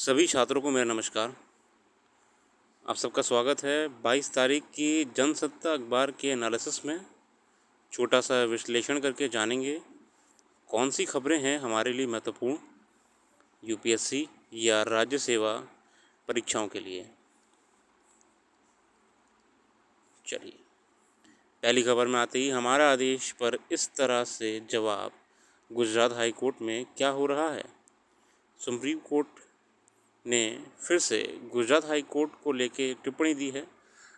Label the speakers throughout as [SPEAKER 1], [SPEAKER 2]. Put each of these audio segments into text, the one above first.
[SPEAKER 1] सभी छात्रों को मेरा नमस्कार। आप सबका स्वागत है 22 तारीख की जनसत्ता अखबार के एनालिसिस में। छोटा सा विश्लेषण करके जानेंगे कौन सी खबरें हैं हमारे लिए महत्वपूर्ण यूपीएससी या राज्य सेवा परीक्षाओं के लिए। चलिए, पहली खबर में आते ही हमारा आदेश पर इस तरह से जवाब, गुजरात हाई कोर्ट में क्या हो रहा है। सुप्रीम कोर्ट ने फिर से गुजरात हाई कोर्ट को लेकर टिप्पणी दी है।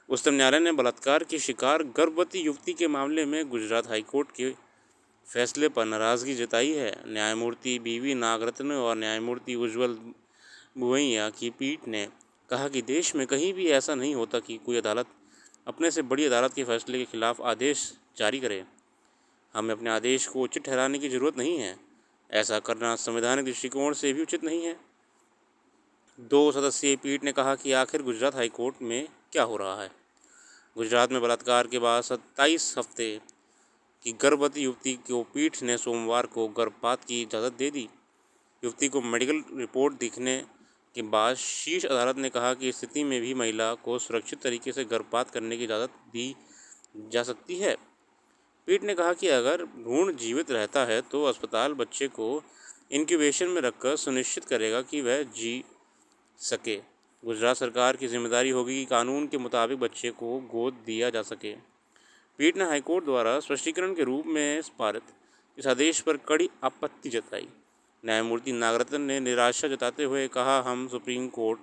[SPEAKER 1] उच्चतम न्यायालय ने बलात्कार की शिकार गर्भवती युवती के मामले में गुजरात हाई कोर्ट के फैसले पर नाराज़गी जताई है। न्यायमूर्ति बीवी नागरत्न और न्यायमूर्ति उज्ज्वल बुवैया की पीठ ने कहा कि देश में कहीं भी ऐसा नहीं होता कि कोई अदालत अपने से बड़ी अदालत के फैसले के खिलाफ आदेश जारी करे। हमें अपने आदेश को उचित ठहराने की ज़रूरत नहीं है। ऐसा करना संवैधानिक दृष्टिकोण से भी उचित नहीं है। 2 सदस्यीय पीठ ने कहा कि आखिर गुजरात हाई कोर्ट में क्या हो रहा है। गुजरात में बलात्कार के बाद 27 हफ्ते की गर्भवती युवती को पीठ ने सोमवार को गर्भपात की इजाज़त दे दी। युवती को मेडिकल रिपोर्ट दिखने के बाद शीर्ष अदालत ने कहा कि इस स्थिति में भी महिला को सुरक्षित तरीके से गर्भपात करने की इजाज़त दी जा सकती है। पीठ ने कहा कि अगर भ्रूण जीवित रहता है तो अस्पताल बच्चे को इंक्यूबेशन में रखकर सुनिश्चित करेगा कि वह जी सके। गुजरात सरकार की जिम्मेदारी होगी कि कानून के मुताबिक बच्चे को गोद दिया जा सके। पीठ ने हाईकोर्ट द्वारा स्पष्टीकरण के रूप में पारित इस आदेश पर कड़ी आपत्ति जताई। न्यायमूर्ति नागरत्न ने निराशा जताते हुए कहा, हम सुप्रीम कोर्ट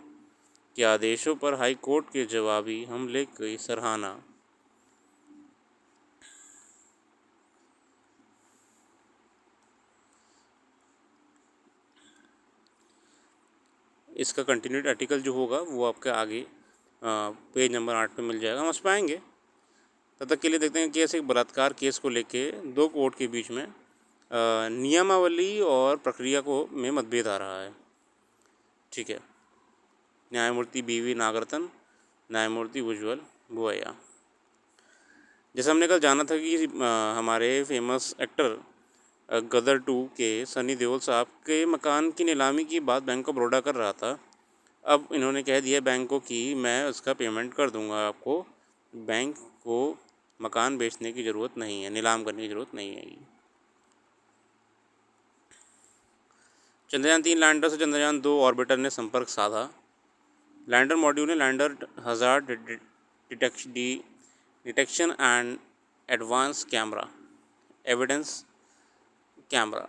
[SPEAKER 1] के आदेशों पर हाई कोर्ट के जवाबी हमले की सराहना इसका कंटिन्यूड आर्टिकल जो होगा वो आपके आगे पेज नंबर 8 पे मिल जाएगा, हम उस पर आएंगे। तब तक के लिए देखते हैं कि ऐसे बलात्कार केस को लेके 2 कोर्ट के बीच में नियमावली और प्रक्रिया को में मतभेद आ रहा है। ठीक है, न्यायमूर्ति बीवी नागरत्न, न्यायमूर्ति उज्ज्वल बुवैया। जैसे हमने कल जाना था कि हमारे फेमस एक्टर गदर 2 के सनी देओल साहब के मकान की नीलामी की बात बैंक ऑफ बड़ौदा कर रहा था। अब इन्होंने कह दिया बैंक को कि मैं उसका पेमेंट कर दूंगा आपको, बैंक को मकान बेचने की ज़रूरत नहीं है, नीलाम करने की ज़रूरत नहीं है। चंद्रयान 3 लैंडर से चंद्रयान 2 ऑर्बिटर ने संपर्क साधा। लैंडर मॉड्यूल ने lander hazard detection and advance camera evidence camera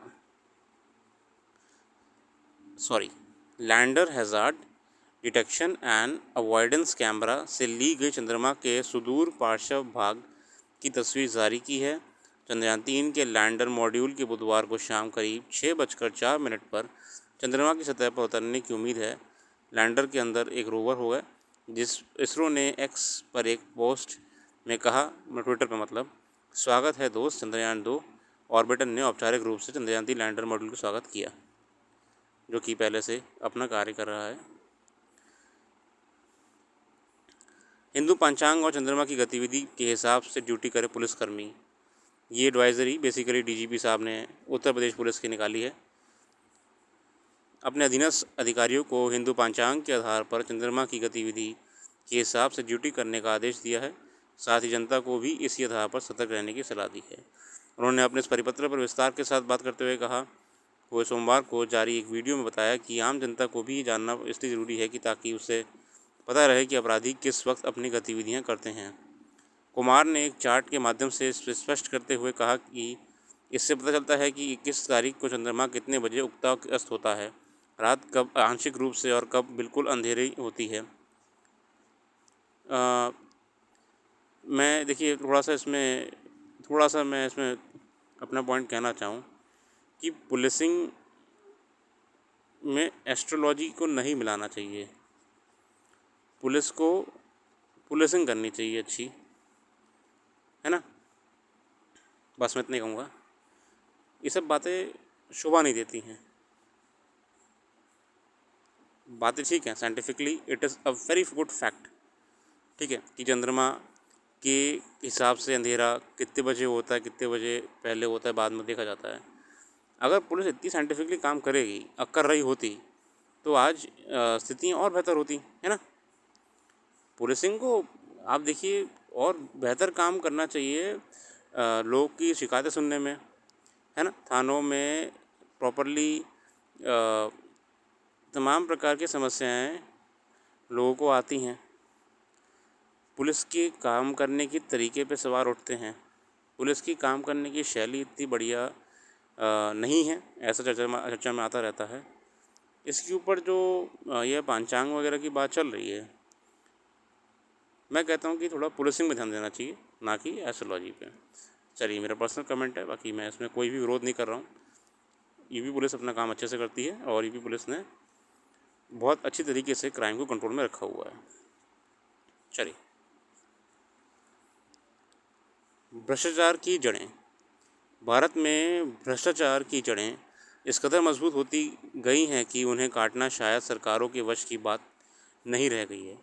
[SPEAKER 1] lander hazard detection and avoidance camera से ली गई चंद्रमा के सुदूर पार्श्व भाग की तस्वीर जारी की है। चंद्रयान 3 के लैंडर मॉड्यूल के बुधवार को शाम करीब 6:04 पर चंद्रमा की सतह पर उतरने की उम्मीद है। लैंडर के अंदर एक रोवर होगा, जिस इसरो ने एक्स पर एक पोस्ट में कहा, ट्विटर पर मतलब, स्वागत है दोस्त चंद्रयान 2 ऑर्बिटर ने औपचारिक रूप से चंद्रयान 3 लैंडर मॉड्यूल का स्वागत किया, जो कि पहले से अपना कार्य कर रहा है। हिंदू पंचांग और चंद्रमा की गतिविधि के हिसाब से ड्यूटी करे पुलिसकर्मी। ये एडवाइज़री बेसिकली डीजीपी साहब ने उत्तर प्रदेश पुलिस की निकाली है। अपने अधीनस्थ अधिकारियों को हिंदू पंचांग के आधार पर चंद्रमा की गतिविधि के हिसाब से ड्यूटी करने का आदेश दिया है। साथ ही जनता को भी इसी आधार पर सतर्क रहने की सलाह दी है। उन्होंने अपने इस परिपत्र पर विस्तार के साथ बात करते हुए कहा, वो सोमवार को जारी एक वीडियो में बताया कि आम जनता को भी जानना इसलिए ज़रूरी है कि ताकि उसे पता रहे कि अपराधी किस वक्त अपनी गतिविधियां करते हैं। कुमार ने एक चार्ट के माध्यम से स्पष्ट करते हुए कहा कि इससे पता चलता है कि 21 तारीख को चंद्रमा कितने बजे उगता अस्त होता है, रात कब आंशिक रूप से और कब बिल्कुल अंधेरी होती है। मैं देखिए थोड़ा सा मैं इसमें अपना पॉइंट कहना चाहूँ कि पुलिसिंग में एस्ट्रोलॉजी को नहीं मिलाना चाहिए। पुलिस को पुलिसिंग करनी चाहिए अच्छी, है ना। बस मैं इतना ही कहूँगा, ये सब बातें शोभा नहीं देती हैं। बातें ठीक हैं, scientifically it is a very good fact, ठीक है, कि चंद्रमा के हिसाब से अंधेरा कितने बजे होता है, कितने बजे पहले होता है, बाद में देखा जाता है। अगर पुलिस इतनी साइंटिफिकली काम करेगी, कर रही होती, तो आज स्थितियाँ और बेहतर होती, है ना। पुलिसिंग को आप देखिए और बेहतर काम करना चाहिए लोगों की शिकायतें सुनने में, है ना। थानों में प्रॉपरली तमाम प्रकार की समस्याएं लोगों को आती हैं। पुलिस के काम करने के तरीके पे सवाल उठते हैं। पुलिस की काम करने की शैली इतनी बढ़िया नहीं है, ऐसा चर्चा में आता रहता है। इसके ऊपर जो यह पांचांग वगैरह की बात चल रही है, मैं कहता हूँ कि थोड़ा पुलिसिंग में ध्यान देना चाहिए, ना कि एस्ट्रोलॉजी पे। चलिए, मेरा पर्सनल कमेंट है, बाकी मैं इसमें कोई भी विरोध नहीं कर रहा हूँ। यूपी पुलिस अपना काम अच्छे से करती है और यूपी पुलिस ने बहुत अच्छी तरीके से क्राइम को कंट्रोल में रखा हुआ है। चलिए, भ्रष्टाचार की जड़ें। भारत में भ्रष्टाचार की जड़ें इस कदर मजबूत होती गई हैं कि उन्हें काटना शायद सरकारों के वश की बात नहीं रह गई है।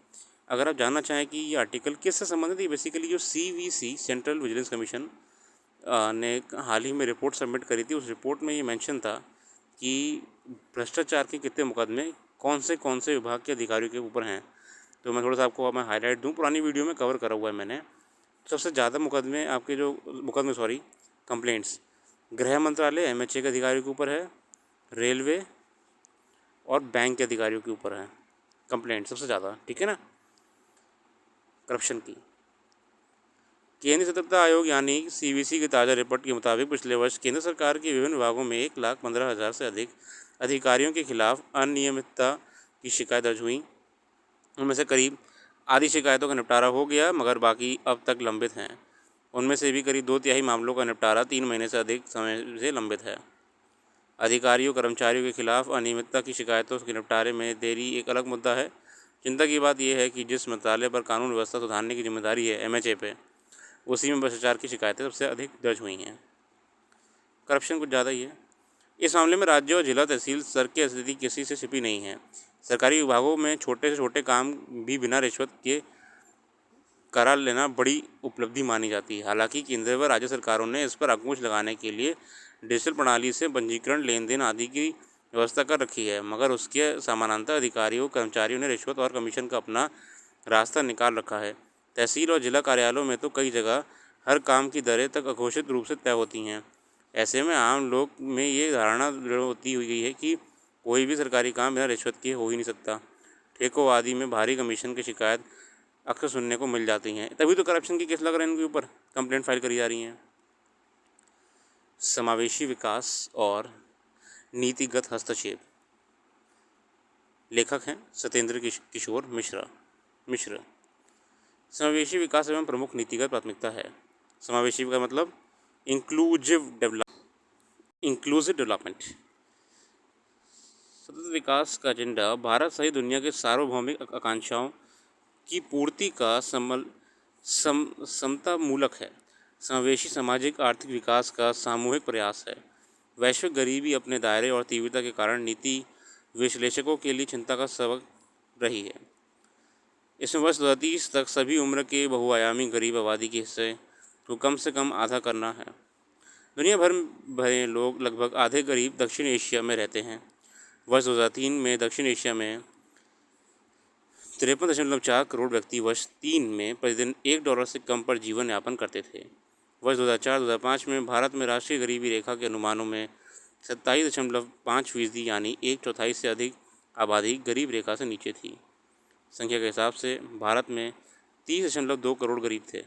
[SPEAKER 1] अगर आप जानना चाहें कि ये आर्टिकल किससे संबंधित है, बेसिकली जो CVC सेंट्रल विजिलेंस कमीशन ने हाल ही में रिपोर्ट सबमिट करी थी, उस रिपोर्ट में ये मेंशन था कि भ्रष्टाचार के कितने मुकदमे कौन से विभाग के अधिकारियों के ऊपर हैं। तो मैं थोड़ा सा आपको मैं हाईलाइट दूं, पुरानी वीडियो में कवर करा हुआ है मैंने। सबसे ज़्यादा मुकदमे आपके जो कंप्लेंट्स गृह मंत्रालय MHA के अधिकारियों के ऊपर है, रेलवे और बैंक के अधिकारियों के ऊपर है कंप्लेंट सबसे ज़्यादा, ठीक है ना। करप्शन की केंद्रीय सतर्कता आयोग यानी CVC की ताज़ा रिपोर्ट के मुताबिक पिछले वर्ष केंद्र सरकार के विभिन्न विभागों में 1,15,000 से अधिक अधिकारियों के खिलाफ अनियमितता की शिकायत दर्ज हुई। उनमें से करीब आधी शिकायतों का निपटारा हो गया, मगर बाकी अब तक लंबित हैं। उनमें से भी करीब 2/3 मामलों का निपटारा 3 महीने से अधिक समय से लंबित है। अधिकारियों कर्मचारियों के खिलाफ अनियमितता की शिकायतों के निपटारे में देरी एक अलग मुद्दा है। चिंता की बात यह है कि जिस मंत्रालय पर कानून व्यवस्था सुधारने की जिम्मेदारी है MHA पे, उसी में भ्रष्टाचार की शिकायतें सबसे अधिक दर्ज हुई हैं। करप्शन कुछ ज़्यादा ही है। इस मामले में राज्य और जिला तहसील स्तर की स्थिति किसी से छिपी नहीं है। सरकारी विभागों में छोटे से छोटे काम भी बिना रिश्वत के करा लेना बड़ी उपलब्धि मानी जाती है। हालांकि केंद्र व राज्य सरकारों ने इस पर अंकुश लगाने के लिए डिजिटल प्रणाली से पंजीकरण, लेन देन आदि की व्यवस्था कर रखी है, मगर उसके समानांतर अधिकारियों कर्मचारियों ने रिश्वत और कमीशन का अपना रास्ता निकाल रखा है। तहसील और जिला कार्यालयों में तो कई जगह हर काम की दरें तक अघोषित रूप से तय होती हैं। ऐसे में आम लोग में ये धारणा दृढ़ होती हुई गई है कि कोई भी सरकारी काम बिना रिश्वत के हो ही नहीं सकता। ठेकों आदि में भारी कमीशन की शिकायत अक्सर सुनने को मिल जाती हैं, तभी तो करप्शन की केस लग रहे हैं, इनके ऊपर कंप्लेंट फाइल करी जा रही हैं। समावेशी विकास और नीतिगत हस्तक्षेप। लेखक हैं सत्येंद्र किशोर मिश्र। समावेशी विकास एवं प्रमुख नीतिगत प्राथमिकता है। समावेशी का मतलब इंक्लूसिव डेवलपमेंट। सतत विकास का एजेंडा भारत सहित दुनिया के सार्वभौमिक आकांक्षाओं की पूर्ति का समतामूलक है। समावेशी सामाजिक आर्थिक विकास का सामूहिक प्रयास है। वैश्विक गरीबी अपने दायरे और तीव्रता के कारण नीति विश्लेषकों के लिए चिंता का सबक रही है। इसमें वर्ष 2030 तक सभी उम्र के बहुआयामी गरीब आबादी के हिस्से को कम से कम आधा करना है। दुनिया भर भरे लोग लगभग आधे गरीब दक्षिण एशिया में रहते हैं। वर्ष 2003 में दक्षिण एशिया में 53.4 करोड़ व्यक्ति वर्ष 3 में प्रतिदिन $1 से कम पर जीवन यापन करते थे। वर्ष 2004-2005 में भारत में राष्ट्रीय गरीबी रेखा के अनुमानों में 27.5% यानी 1/4 से अधिक आबादी गरीब रेखा से नीचे थी। संख्या के हिसाब से भारत में 30.2 करोड़ गरीब थे।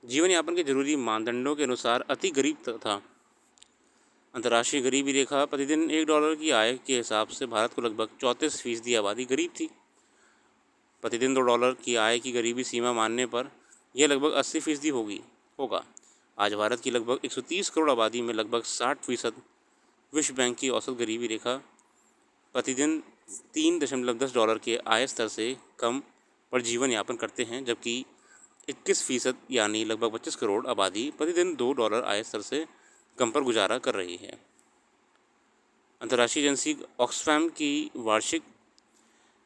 [SPEAKER 1] जीवन यापन के जरूरी मानदंडों के अनुसार अति गरीब था। अंतर्राष्ट्रीय गरीबी रेखा प्रतिदिन $1 की आय के हिसाब से भारत को लगभग 34% आबादी गरीब थी। प्रतिदिन $2 की आय की गरीबी सीमा मानने पर यह लगभग 80% होगा। आज भारत की लगभग 130 करोड़ आबादी में लगभग 60% विश्व बैंक की औसत गरीबी रेखा प्रतिदिन $3.10 के आय स्तर से कम पर जीवन यापन करते हैं, जबकि 21% यानी लगभग 25 करोड़ आबादी प्रतिदिन $2 आय स्तर से कम पर गुजारा कर रही है। अंतर्राष्ट्रीय एजेंसी ऑक्सफैम की वार्षिक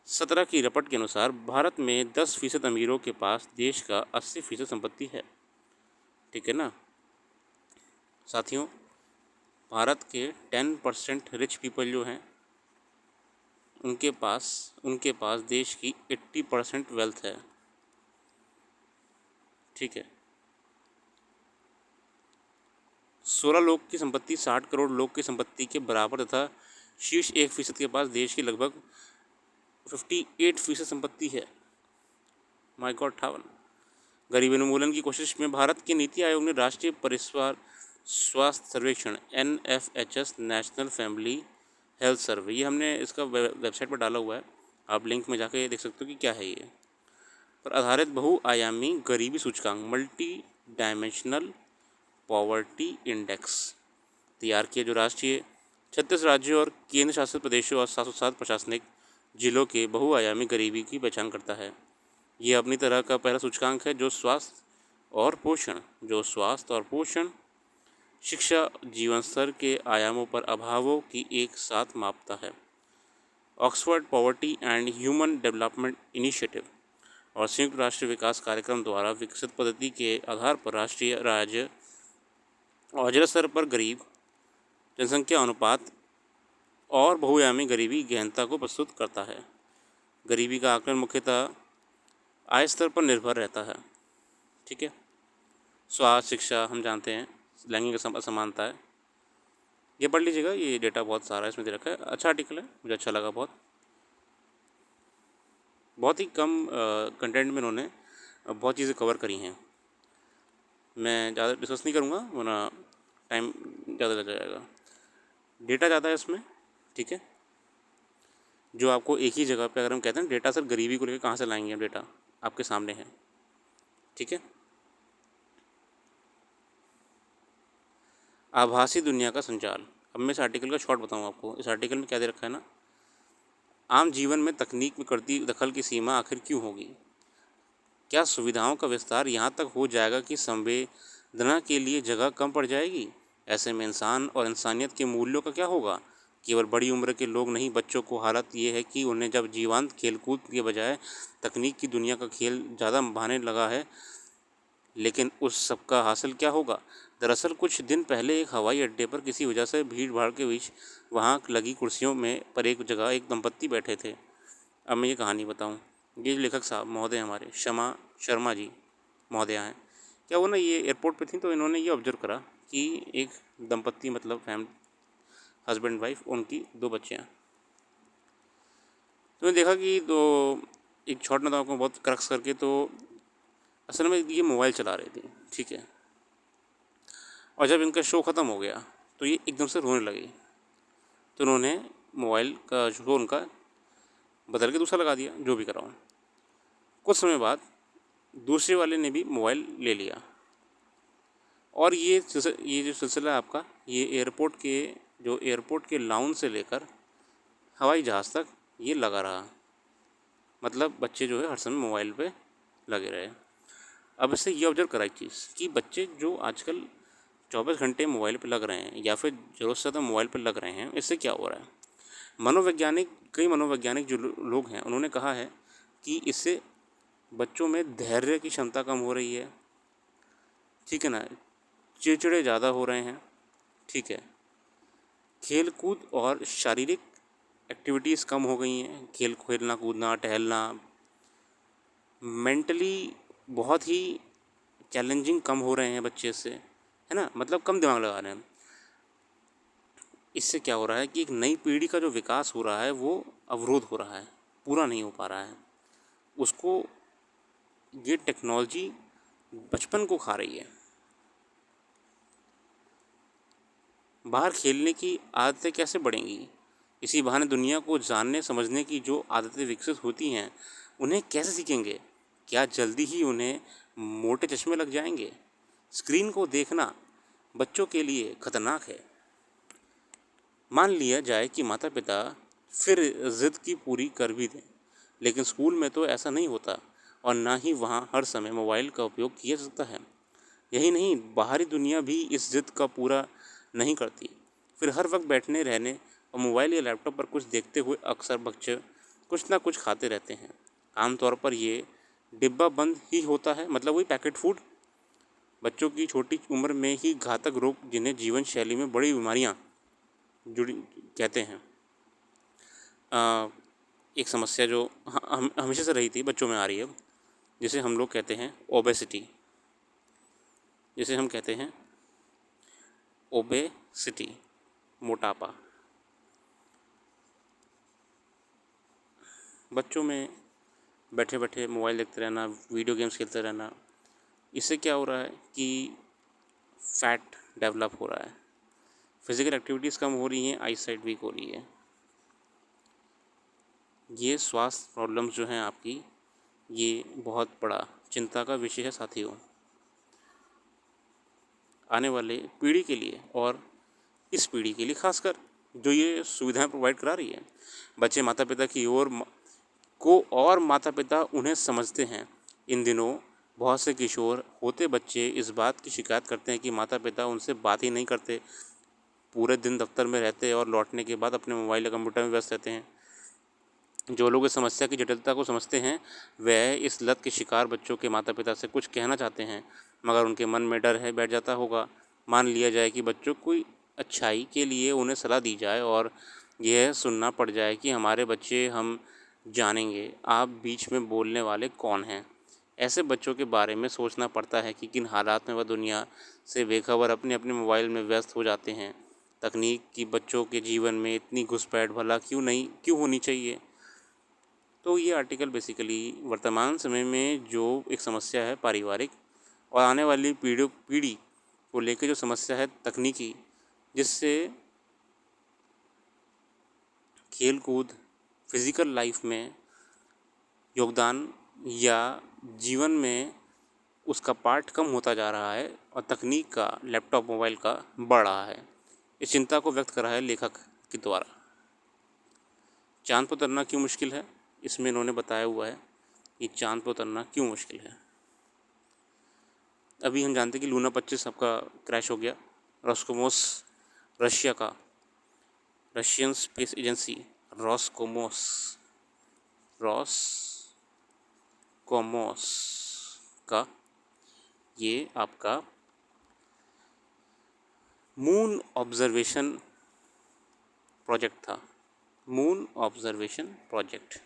[SPEAKER 1] 17 की रिपोर्ट के अनुसार भारत में 10% अमीरों के पास देश का 80% संपत्ति है। ठीक है ना साथियों, भारत के 10% रिच पीपल जो हैं उनके पास देश की 80% वेल्थ है। ठीक है। 16 लोग की संपत्ति 60 करोड़ लोग की संपत्ति के बराबर तथा शीर्ष 1% के पास देश की लगभग 58% संपत्ति है। My God 58। गरीबी उन्मूलन की कोशिश में भारत के नीति आयोग ने राष्ट्रीय परिवार स्वास्थ्य सर्वेक्षण NFHS national family health survey, ये हमने इसका वेबसाइट पर डाला हुआ है, आप लिंक में जाकर देख सकते हो कि क्या है ये, पर आधारित बहुआयामी गरीबी सूचकांक मल्टी डायमेंशनल पॉवर्टी इंडेक्स तैयार किया, जो राष्ट्रीय 36 राज्यों और केंद्र शासित प्रदेशों और 707 प्रशासनिक जिलों के बहुआयामी गरीबी की पहचान करता है। ये अपनी तरह का पहला सूचकांक है जो स्वास्थ्य और पोषण, शिक्षा, जीवन स्तर के आयामों पर अभावों की एक साथ मापता है। Oxford poverty and human development initiative और संयुक्त राष्ट्र विकास कार्यक्रम द्वारा विकसित पद्धति के आधार पर राष्ट्रीय, राज्य और जिला स्तर पर गरीब जनसंख्या अनुपात और बहुआयामी गरीबी गहनता को प्रस्तुत करता है। गरीबी का आकलन मुख्यतः आय स्तर पर निर्भर रहता है। ठीक है। स्वास्थ्य, शिक्षा हम जानते हैं, लैंगिक असमानता है, ये पढ़ लीजिएगा, ये डेटा बहुत सारा इसमें दे रखा है। अच्छा आर्टिकल है, मुझे अच्छा लगा। बहुत ही कम कंटेंट में इन्होंने बहुत चीज़ें कवर करी हैं। मैं ज़्यादा डिस्कस नहीं करूँगा वरना टाइम ज़्यादा लग जाएगा। डेटा ज़्यादा है इसमें। ठीक है। जो आपको एक ही जगह पे, अगर हम कहते हैं डेटा सर गरीबी को लेकर कहाँ से लाएंगे, हम डेटा आपके सामने है। ठीक है। आभासी दुनिया का संचार। अब मैं इस आर्टिकल का शॉर्ट बताऊँ आपको। इस आर्टिकल में क्या दे रखा है ना, आम जीवन में तकनीक में करती दखल की सीमा आखिर क्यों होगी? क्या सुविधाओं का विस्तार यहाँ तक हो जाएगा कि संवेदना के लिए जगह कम पड़ जाएगी? ऐसे में इंसान और इंसानियत के मूल्यों का क्या होगा? केवल बड़ी उम्र के लोग नहीं, बच्चों को हालत ये है कि उन्हें जब जीवंत खेलकूद के बजाय तकनीक की दुनिया का खेल ज़्यादा भाने लगा है, लेकिन उस सब का हासिल क्या होगा? दरअसल कुछ दिन पहले एक हवाई अड्डे पर किसी वजह से भीड़ भाड़ के बीच वहाँ लगी कुर्सियों में पर एक जगह एक दंपत्ति बैठे थे। अब मैं ये कहानी बताऊँ। ये लेखक साहब महोदय हमारे क्षमा शर्मा जी महोदया हैं, क्या वो ना ये एयरपोर्ट पे थी, तो इन्होंने ये ऑब्जर्व करा कि एक दंपत्ति, मतलब फैमिली, हस्बैंड वाइफ, उनकी 2 बच्चे हैं। तो मैंने देखा कि तो एक शॉट में तो आपको बहुत क्रक्स करके, तो असल में ये मोबाइल चला रही थी। ठीक है। और जब इनका शो ख़त्म हो गया तो ये एकदम से रोने लगी, तो उन्होंने मोबाइल का शो उनका बदल के दूसरा लगा दिया, जो भी कराऊँ। कुछ समय बाद दूसरे वाले ने भी मोबाइल ले लिया, और ये जो सिलसिला है आपका, ये एयरपोर्ट के लाउंज से लेकर हवाई जहाज़ तक ये लगा रहा। मतलब बच्चे जो है हर समय मोबाइल पे लगे रहे। अब इससे ये ऑब्जर्व करा एक चीज़ कि बच्चे जो आजकल 24 घंटे मोबाइल पे लग रहे हैं या फिर ज़रूरत से ज़्यादा मोबाइल पे लग रहे हैं, इससे क्या हो रहा है? कई मनोवैज्ञानिक जो लोग हैं उन्होंने कहा है कि इससे बच्चों में धैर्य की क्षमता कम हो रही है। ठीक है ना, चिड़चिड़े ज़्यादा हो रहे हैं। ठीक है। खेल कूद और शारीरिक एक्टिविटीज़ कम हो गई हैं, खेलना कूदना, टहलना, मेंटली बहुत ही चैलेंजिंग कम हो रहे हैं बच्चे से, है ना, मतलब कम दिमाग लगा रहे हैं। इससे क्या हो रहा है कि एक नई पीढ़ी का जो विकास हो रहा है वो अवरोध हो रहा है, पूरा नहीं हो पा रहा है। उसको ये टेक्नोलॉजी बचपन को खा रही है। बाहर खेलने की आदतें कैसे बढ़ेंगी? इसी बहाने दुनिया को जानने समझने की जो आदतें विकसित होती हैं, उन्हें कैसे सीखेंगे? क्या जल्दी ही उन्हें मोटे चश्मे लग जाएंगे? स्क्रीन को देखना बच्चों के लिए खतरनाक है। मान लिया जाए कि माता पिता फिर ज़िद की पूरी कर भी दें, लेकिन स्कूल में तो ऐसा नहीं होता, और ना ही वहाँ हर समय मोबाइल का उपयोग किया जा सकता है। यही नहीं, बाहरी दुनिया भी इस ज़िद का पूरा नहीं करती। फिर हर वक्त बैठने रहने और मोबाइल या लैपटॉप पर कुछ देखते हुए अक्सर बच्चे कुछ ना कुछ खाते रहते हैं। आमतौर पर ये डिब्बा बंद ही होता है, मतलब वही पैकेट फूड। बच्चों की छोटी उम्र में ही घातक रोग, जिन्हें जीवन शैली में बड़ी बीमारियां जुड़ी कहते हैं। एक समस्या जो हम हमेशा से रही थी, बच्चों में आ रही है, जिसे हम लोग कहते हैं ओबेसिटी, जिसे हम कहते हैं ओबेसिटी, मोटापा। बच्चों में बैठे बैठे मोबाइल देखते रहना, वीडियो गेम्स खेलते रहना, इससे क्या हो रहा है कि फैट डेवलप हो रहा है, फिज़िकल एक्टिविटीज़ कम हो रही हैं, आई साइट वीक हो रही है। ये स्वास्थ्य प्रॉब्लम्स जो हैं आपकी, ये बहुत बड़ा चिंता का विषय है साथियों। आने वाले पीढ़ी के लिए और इस पीढ़ी के लिए खासकर, जो ये सुविधाएं प्रोवाइड करा रही है, बच्चे माता पिता की ओर को और माता पिता उन्हें समझते हैं। इन दिनों बहुत से किशोर होते बच्चे इस बात की शिकायत करते हैं कि माता पिता उनसे बात ही नहीं करते, पूरे दिन दफ्तर में रहते और लौटने के बाद अपने मोबाइल या कंप्यूटर में व्यस्त रहते हैं। जो लोग इस समस्या की जटिलता को समझते हैं, वह इस लत के शिकार बच्चों के माता पिता से कुछ कहना चाहते हैं, मगर उनके मन में डर है बैठ जाता होगा। मान लिया जाए कि बच्चों को अच्छाई के लिए उन्हें सलाह दी जाए और यह सुनना पड़ जाए कि हमारे बच्चे, हम जानेंगे आप बीच में बोलने वाले कौन हैं। ऐसे बच्चों के बारे में सोचना पड़ता है कि किन हालात में वह दुनिया से बेखबर अपने अपने मोबाइल में व्यस्त हो जाते हैं। तकनीक की बच्चों के जीवन में इतनी घुसपैठ भला क्यों होनी चाहिए। तो ये आर्टिकल बेसिकली वर्तमान समय में जो एक समस्या है पारिवारिक, और आने वाली पीढ़ी को लेकर जो समस्या है तकनीकी, जिससे खेल कूद, फिज़िकल लाइफ में योगदान या जीवन में उसका पार्ट कम होता जा रहा है और तकनीक का, लैपटॉप मोबाइल का बढ़ रहा है। इस चिंता को व्यक्त करा है लेखक के द्वारा। चांद पर उतरना क्यों मुश्किल है, इसमें इन्होंने बताया हुआ है कि चांद पर उतरना क्यों मुश्किल है। अभी हम जानते हैं कि लूना 25 आपका क्रैश हो गया। रॉस्कोमोस, रशिया का, रशियन स्पेस एजेंसी रॉस्कोमोस का ये आपका मून ऑब्जर्वेशन प्रोजेक्ट था। Moon observation project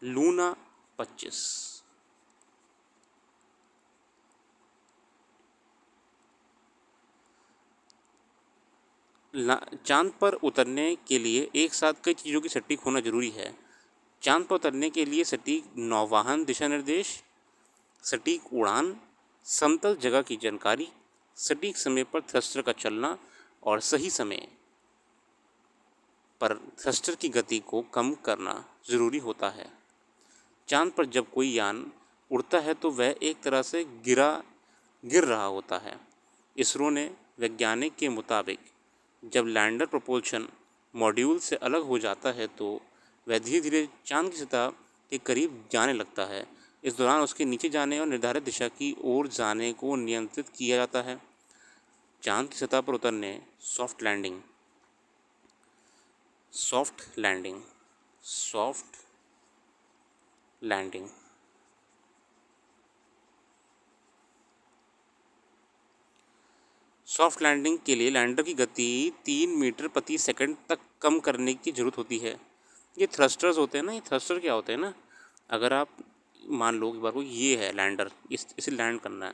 [SPEAKER 1] Luna 25। चांद पर उतरने के लिए एक साथ कई चीज़ों की सटीक होना जरूरी है। चांद पर उतरने के लिए सटीक नौवहन दिशा निर्देश, सटीक उड़ान, समतल जगह की जानकारी, सटीक समय पर थ्रस्टर का चलना और सही समय पर थ्रस्टर की गति को कम करना ज़रूरी होता है। चांद पर जब कोई यान उड़ता है तो वह एक तरह से गिर रहा होता है। इसरो ने वैज्ञानिक के मुताबिक जब लैंडर प्रोपल्शन मॉड्यूल से अलग हो जाता है तो वह धीरे धीरे चांद की सतह के करीब जाने लगता है। इस दौरान उसके नीचे जाने और निर्धारित दिशा की ओर जाने को नियंत्रित किया जाता है। चांद की सतह पर उतरने soft landing soft landing soft landing के लिए लैंडर की गति 3 मीटर प्रति सेकंड तक कम करने की ज़रूरत होती है। ये थ्रस्टर्स होते हैं ना, ये थ्रस्टर क्या होते हैं ना, अगर आप मान लो एक बार को ये है लैंडर, इसे लैंड करना है।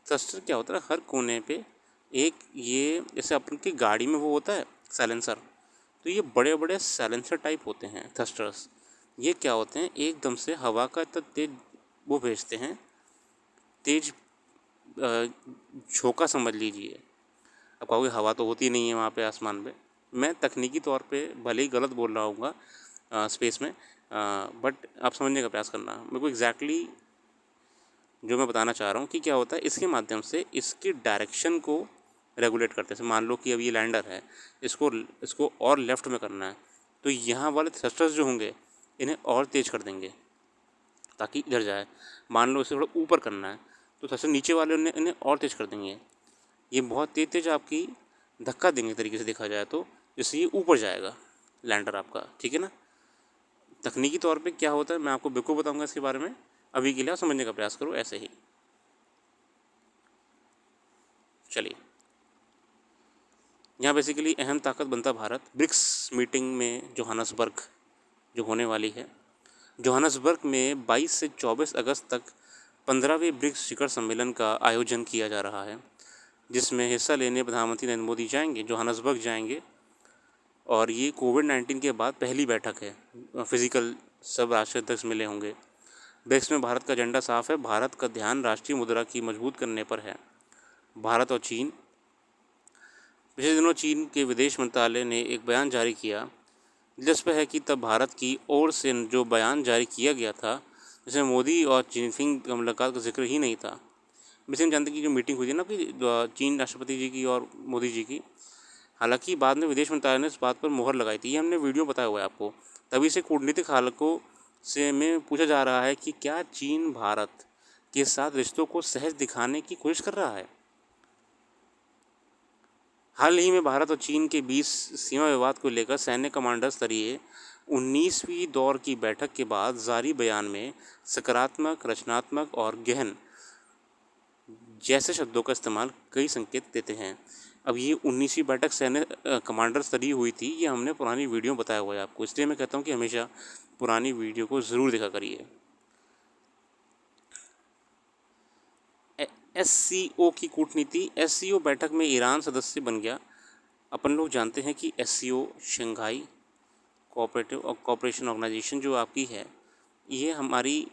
[SPEAKER 1] थ्रस्टर क्या होता है, हर कोने पे एक, ये जैसे अपन की गाड़ी में वो होता है साइलेंसर, तो ये बड़े बड़े साइलेंसर टाइप होते हैं थ्रस्टर्स। ये क्या होते हैं, एकदम से हवा का इतना तेज वो भेजते हैं, तेज झोंका समझ लीजिए। अब कहोगे हवा तो होती नहीं है वहाँ पे आसमान पे, मैं तकनीकी तौर पे भले ही गलत बोल रहा हूँगा स्पेस में, बट आप समझने का प्रयास करना। मेरे को एग्जैक्टली जो मैं बताना चाह रहा हूँ कि क्या होता है, इसके माध्यम से इसकी डायरेक्शन को रेगुलेट करते हैं। मान लो कि अब ये लैंडर है, इसको और लेफ़्ट में करना है, तो यहाँ वाले थ्रस्टर्स जो होंगे इन्हें और तेज़ कर देंगे ताकि इधर जाए। मान लो इसे थोड़ा ऊपर करना है तो थ्रस्टर नीचे वाले इन्हें और तेज़ कर देंगे। ये बहुत तेज तेज आपकी धक्का देंगे तरीके से देखा जाए तो, जिससे ये ऊपर जाएगा लैंडर आपका, ठीक है ना। तकनीकी तौर पे क्या होता है मैं आपको बिल्कुल बताऊंगा इसके बारे में, अभी के लिए आप समझने का प्रयास करो ऐसे ही। चलिए, यहाँ बेसिकली अहम ताकत बनता भारत। ब्रिक्स मीटिंग में जोहानसबर्ग जो होने वाली है, जोहानसबर्ग में 22 से 24 अगस्त तक 15वें ब्रिक्स शिखर सम्मेलन का आयोजन किया जा रहा है, जिसमें हिस्सा लेने प्रधानमंत्री नरेंद्र मोदी जाएंगे, जोहानसबर्ग जाएंगे। और ये कोविड-19 के बाद पहली बैठक है, फिजिकल सब राष्ट्राध्यक्ष मिले होंगे। ब्रिक्स में भारत का एजेंडा साफ है, भारत का ध्यान राष्ट्रीय मुद्रा की मजबूत करने पर है। भारत और चीन, पिछले दिनों चीन के विदेश मंत्रालय ने एक बयान जारी किया। दिलचस्प है कि तब भारत की ओर से जो बयान जारी किया गया था, जिसमें मोदी और जिनपिंग की मुलाकात का जिक्र ही नहीं था। वैसे हम जानते हैं कि जो मीटिंग हुई थी ना कि चीन राष्ट्रपति जी की और मोदी जी की, हालांकि बाद में विदेश मंत्रालय ने इस बात पर मोहर लगाई थी, ये हमने वीडियो बताया हुआ है आपको। तभी से कूटनीतिक हलकों से में पूछा जा रहा है कि क्या चीन भारत के साथ रिश्तों को सहज दिखाने की कोशिश कर रहा है। हाल ही में भारत और चीन के बीच सीमा विवाद को लेकर सैन्य कमांडर स्तरीय 19वीं दौर की बैठक के बाद जारी बयान में सकारात्मक, रचनात्मक और गहन जैसे शब्दों का इस्तेमाल कई संकेत देते हैं। अब ये 19वीं बैठक सैन्य कमांडर स्तरीय हुई थी, ये हमने पुरानी वीडियो बताया हुआ है आपको, इसलिए मैं कहता हूँ कि हमेशा पुरानी वीडियो को ज़रूर देखा करिए। SCO की कूटनीति, SCO बैठक में ईरान सदस्य बन गया। अपन लोग जानते हैं कि SCO शंघाई कोऑपरेशन ऑर्गेनाइजेशन जो आपकी है, ये हमारी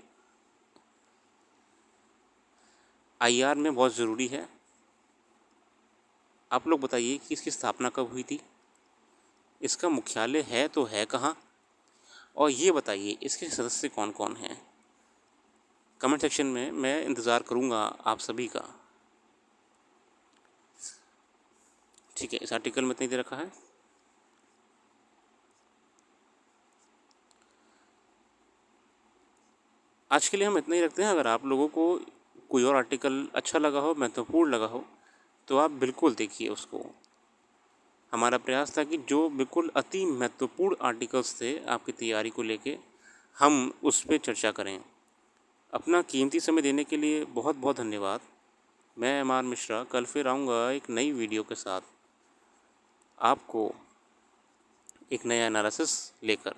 [SPEAKER 1] IR में बहुत ज़रूरी है। आप लोग बताइए कि इसकी स्थापना कब हुई थी, इसका मुख्यालय है तो है कहाँ, और ये बताइए इसके सदस्य कौन कौन हैं। कमेंट सेक्शन में मैं इंतज़ार करूँगा आप सभी का। ठीक है, इस आर्टिकल में इतना ही दे रखा है। आज के लिए हम इतना ही रखते हैं। अगर आप लोगों को कोई और आर्टिकल अच्छा लगा हो, महत्वपूर्ण लगा हो, तो आप बिल्कुल देखिए उसको। हमारा प्रयास था कि जो बिल्कुल अति महत्वपूर्ण आर्टिकल्स थे आपकी तैयारी को लेके, हम उस पर चर्चा करें। अपना कीमती समय देने के लिए बहुत बहुत धन्यवाद। मैं MR मिश्रा कल फिर आऊँगा एक नई वीडियो के साथ, आपको एक नया एनालिसिस लेकर।